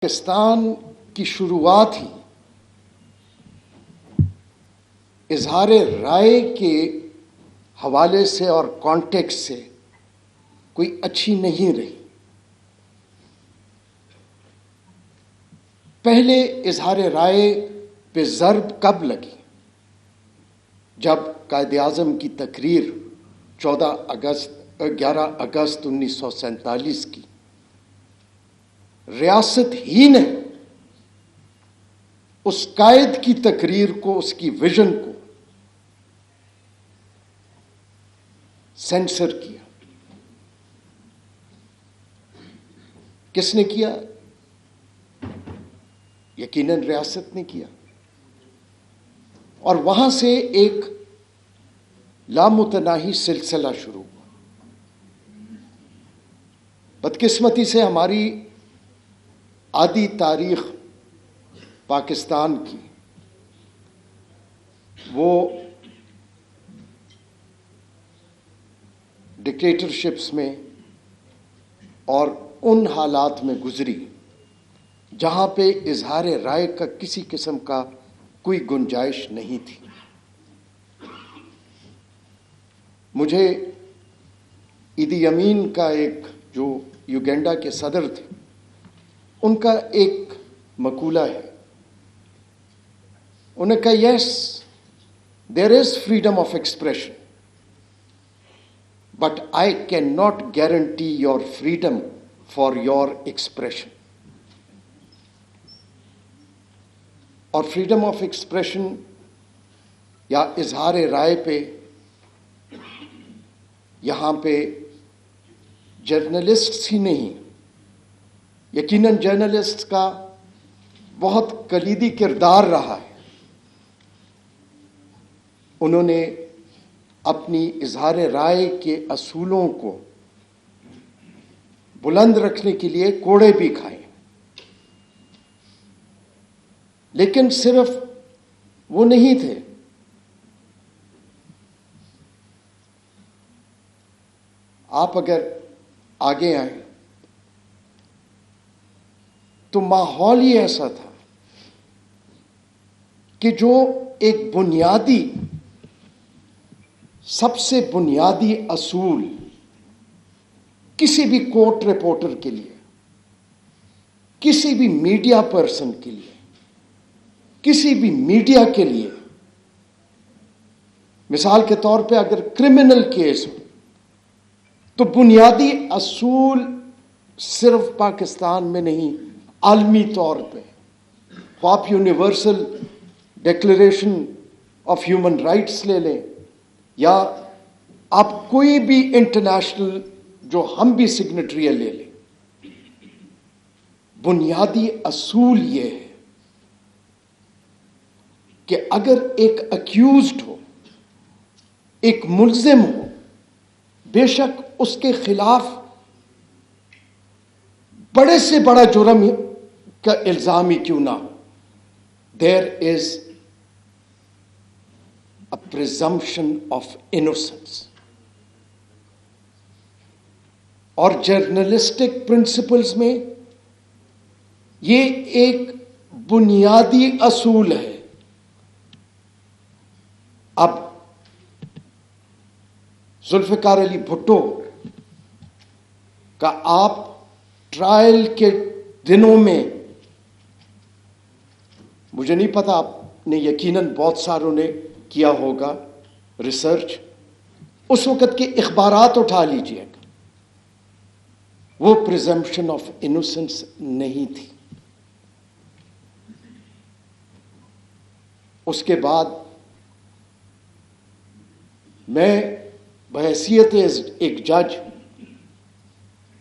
پاکستان کی شروعات ہی اظہار رائے کے حوالے سے اور کانٹیکس سے کوئی اچھی نہیں رہی۔ پہلے اظہار رائے پہ ضرب کب لگی؟ جب قائد اعظم کی تقریر 11 اگست 1947 کی ریاست ہی نے اس قائد کی تقریر کو، اس کی ویژن کو سینسر کیا۔ کس نے کیا؟ یقیناً ریاست نے کیا، اور وہاں سے ایک لامتناہی سلسلہ شروع ہوا۔ بدقسمتی سے ہماری آدھی تاریخ پاکستان کی وہ ڈکٹیٹرشپس میں اور ان حالات میں گزری جہاں پہ اظہار رائے کا کسی قسم کا کوئی گنجائش نہیں تھی۔ مجھے ایدی امین کا ایک جو یوگینڈا کے صدر تھے، ان کا ایک مقولہ ہے۔ انہوں نے کہا، yes there is freedom of expression but I can not guarantee your freedom for your expression. اور فریڈم آف ایکسپریشن یا اظہار رائے پہ یہاں پہ جرنلسٹس ہی نہیں، یقیناً جرنلسٹ کا بہت کلیدی کردار رہا ہے۔ انہوں نے اپنی اظہار رائے کے اصولوں کو بلند رکھنے کے لیے کوڑے بھی کھائے، لیکن صرف وہ نہیں تھے۔ آپ اگر آگے آئیں تو ماحول ہی ایسا تھا کہ جو ایک بنیادی، سب سے بنیادی اصول کسی بھی کورٹ رپورٹر کے لیے، کسی بھی میڈیا پرسن کے لیے، کسی بھی میڈیا کے لیے، مثال کے طور پہ اگر کرمنل کیس ہو تو بنیادی اصول صرف پاکستان میں نہیں، عالمی طور پہ آپ universal declaration of human rights لے لیں، یا آپ کوئی بھی انٹرنیشنل جو ہم بھی سگنیٹری لے لیں، بنیادی اصول یہ ہے کہ اگر ایک اکیوزڈ ہو، ایک ملزم ہو، بے شک اس کے خلاف بڑے سے بڑا جرم کا الزام ہی کیوں نہ ہو، there is a presumption of innocence۔ اور جرنلسٹک پرنسپلز میں یہ ایک بنیادی اصول ہے۔ اب ذوالفقار علی بھٹو کا آپ ٹرائل کے دنوں میں، مجھے نہیں پتا، آپ نے یقیناً بہت ساروں نے کیا ہوگا ریسرچ، اس وقت کے اخبارات اٹھا لیجئے گا، وہ پریزمپشن آف انوسنس نہیں تھی۔ اس کے بعد میں بحیثیت ایک جج،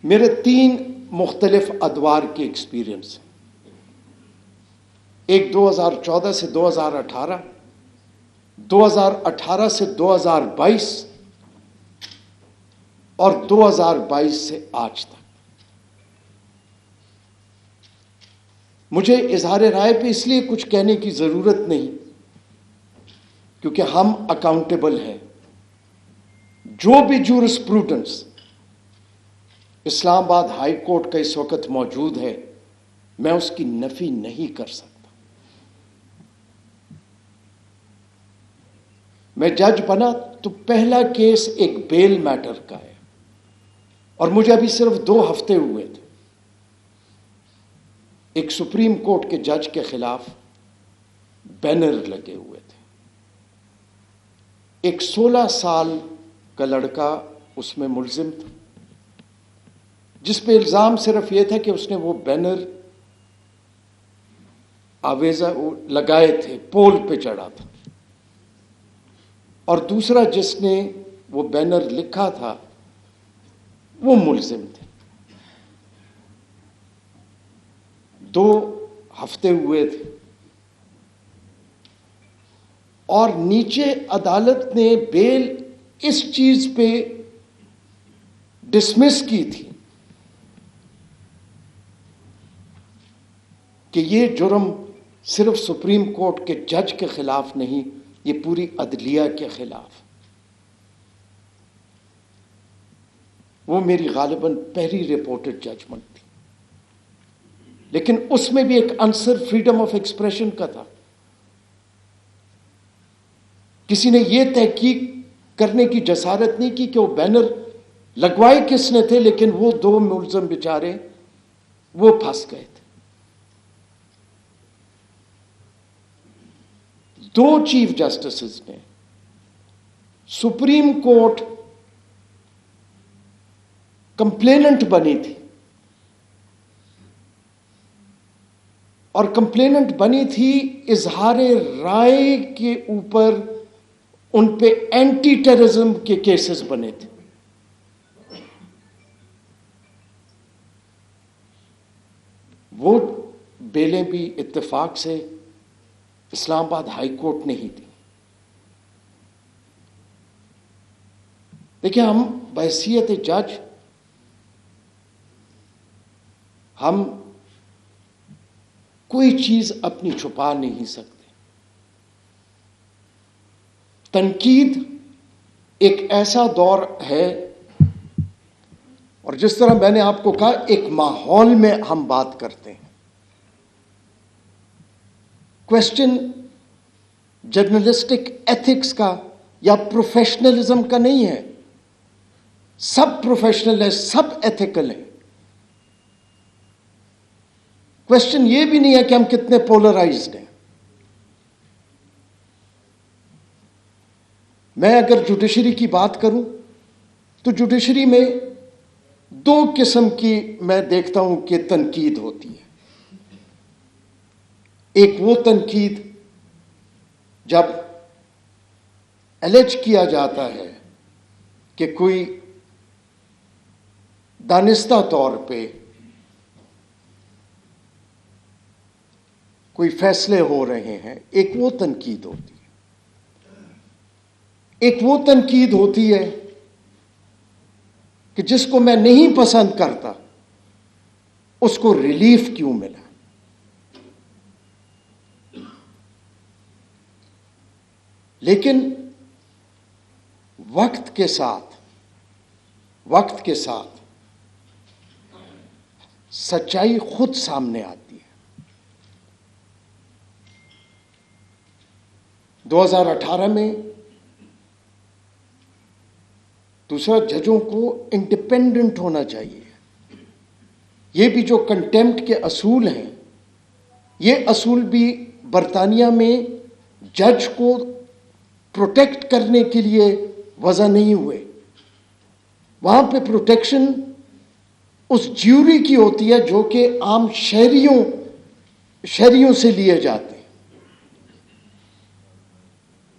میرے 3 مختلف ادوار کے ایکسپیرئنس ہیں۔ ایک 2014 سے 2018، 2018 سے 2022 اور 2022 سے آج تک۔ مجھے اظہار رائے پہ اس لیے کچھ کہنے کی ضرورت نہیں کیونکہ ہم اکاؤنٹیبل ہیں۔ جو بھی جورسپروڈنس اسلام آباد ہائی کورٹ کا اس وقت موجود ہے، میں اس کی نفی نہیں کر سکتا. میں جج بنا تو پہلا کیس ایک بیل میٹر کا ہے، اور مجھے ابھی صرف 2 ہفتے ہوئے تھے. ایک سپریم کورٹ کے جج کے خلاف بینر لگے ہوئے تھے. ایک 16 سال کا لڑکا اس میں ملزم تھا، جس پہ الزام صرف یہ تھا کہ اس نے وہ بینر آویزہ لگائے تھے، پول پہ چڑھا تھا. اور دوسرا جس نے وہ بینر لکھا تھا وہ ملزم تھے. 2 ہفتے ہوئے تھے، اور نیچے عدالت نے بیل اس چیز پہ ڈسمس کی تھی کہ یہ جرم صرف سپریم کورٹ کے جج کے خلاف نہیں، یہ پوری عدلیہ کے خلاف. وہ میری غالباً پہلی رپورٹڈ ججمنٹ تھی، لیکن اس میں بھی ایک عنصر فریڈم آف ایکسپریشن کا تھا. کسی نے یہ تحقیق کرنے کی جسارت نہیں کی کہ وہ بینر لگوائے کس نے تھے، لیکن وہ 2 ملزم بیچارے وہ پھنس گئے تھے. 2 چیف جسٹسز نے سپریم کورٹ کمپلیننٹ بنی تھی، اور کمپلیننٹ بنی تھی اظہار رائے کے اوپر، ان پہ اینٹی ٹیررزم کے کیسز بنے تھے. وہ بیلیں بھی اتفاق سے اسلام آباد ہائی کورٹ نے ہی دی. دیکھیں، ہم بحیثیت جج ہم کوئی چیز اپنی چھپا نہیں سکتے. تنقید ایک ایسا دور ہے، اور جس طرح میں نے آپ کو کہا، ایک ماحول میں ہم بات کرتے ہیں. کوشچن جرنلسٹک ایتھکس کا یا پروفیشنلزم کا نہیں ہے. سب پروفیشنل ہیں، سب ایتھیکل ہیں. کوشچن یہ بھی نہیں ہے کہ ہم کتنے پولرائزڈ ہیں. میں اگر جوڈیشری کی بات کروں تو جوڈیشری میں 2 قسم کی میں دیکھتا ہوں کہ تنقید ہوتی ہے. ایک وہ تنقید جب الج کیا جاتا ہے کہ کوئی دانستہ طور پہ کوئی فیصلے ہو رہے ہیں، ایک وہ تنقید ہوتی ہے. ایک وہ تنقید ہوتی ہے کہ جس کو میں نہیں پسند کرتا اس کو ریلیف کیوں ملا. لیکن وقت کے ساتھ سچائی خود سامنے آتی ہے. 2018 میں دوسرا، ججوں کو انڈیپینڈنٹ ہونا چاہیے. یہ بھی جو کنٹیمپٹ کے اصول ہیں، یہ اصول بھی برطانیہ میں جج کو پروٹیکٹ کرنے کے لیے وضع نہیں ہوئے. وہاں پہ پروٹیکشن اس جیوری کی ہوتی ہے جو کہ عام شہریوں سے لیے جاتے ہیں.